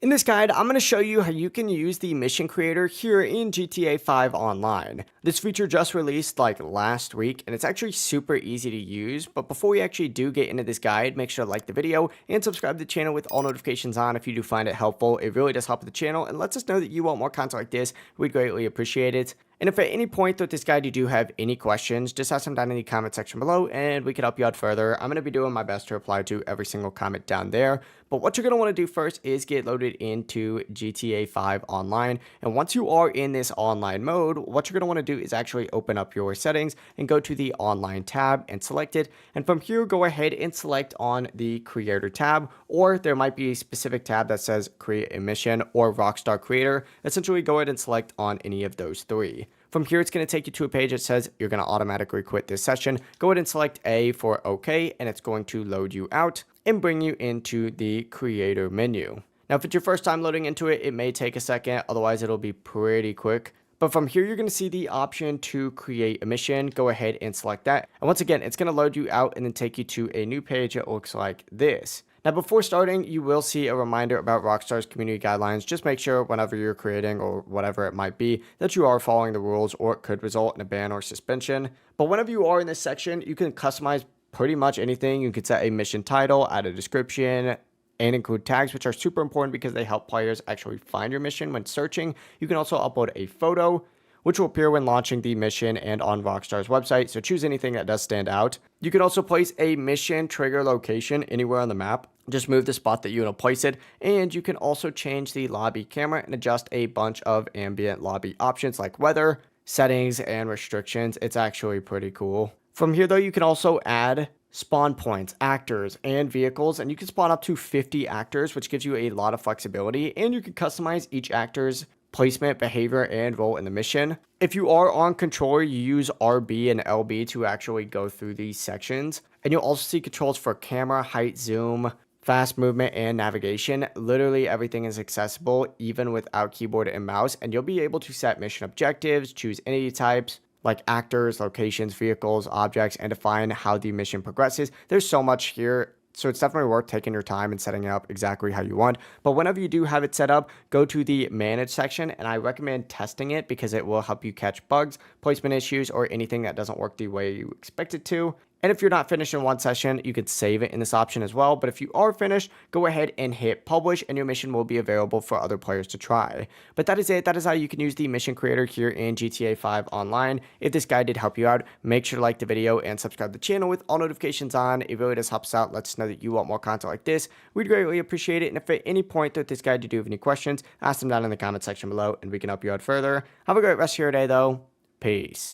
In this guide, I'm going to show you how you can use the mission creator here in GTA 5 Online. This feature just released like last week, and it's actually super easy to use. But before we actually do get into this guide, make sure to like the video and subscribe to the channel with all notifications on if you do find it helpful. It really does help the channel and lets us know that you want more content like this. We'd greatly appreciate it. And if at any point throughout this guide you do have any questions, just ask them down in the comment section below and we can help you out further. I'm going to be doing my best to reply to every single comment down there. But what you're going to want to do first is get loaded into GTA 5 Online. And once you are in this online mode, what you're going to want to do is actually open up your settings and go to the online tab and select it. And from here, go ahead and select on the creator tab, or there might be a specific tab that says create a mission or rockstar creator. Essentially, go ahead and select on any of those three. From here, it's going to take you to a page that says you're going to automatically quit this session. Go ahead and select A for OK, and it's going to load you out and bring you into the creator menu. Now, if it's your first time loading into it, it may take a second. Otherwise, it'll be pretty quick. But from here, you're going to see the option to create a mission. Go ahead and select that. And once again, it's going to load you out and then take you to a new page that looks like this. Now, before starting, you will see a reminder about Rockstar's community guidelines. Just make sure whenever you're creating or whatever it might be that you are following the rules, or it could result in a ban or suspension. But whenever you are in this section, you can customize pretty much anything. You can set a mission title, add a description, and include tags, which are super important because they help players actually find your mission when searching. You can also upload a photo, which will appear when launching the mission and on Rockstar's website, so choose anything that does stand out. You can also place a mission trigger location anywhere on the map. Just move the spot that you want to place it, and you can also change the lobby camera and adjust a bunch of ambient lobby options like weather, settings, and restrictions. It's actually pretty cool. From here though, you can also add spawn points, actors, and vehicles, and you can spawn up to 50 actors, which gives you a lot of flexibility, and you can customize each actor's placement, behavior, and role in the mission. If you are on controller, you use RB and LB to actually go through these sections, and you'll also see controls for camera, height, zoom, fast movement, and navigation. Literally everything is accessible even without keyboard and mouse, and you'll be able to set mission objectives, choose entity types like actors, locations, vehicles, objects, and define how the mission progresses. There's so much here, so it's definitely worth taking your time and setting it up exactly how you want. But whenever you do have it set up, go to the manage section, and I recommend testing it because it will help you catch bugs, placement issues, or anything that doesn't work the way you expect it to. And if you're not finished in one session, you can save it in this option as well. But if you are finished, go ahead and hit publish, and your mission will be available for other players to try. But that is it. That is how you can use the mission creator here in GTA 5 Online. If this guide did help you out, make sure to like the video and subscribe to the channel with all notifications on. It really does help us out. Let us know that you want more content like this. We'd greatly appreciate it. And if at any point throughout this guide you do have any questions, ask them down in the comment section below, and we can help you out further. Have a great rest of your day, though. Peace.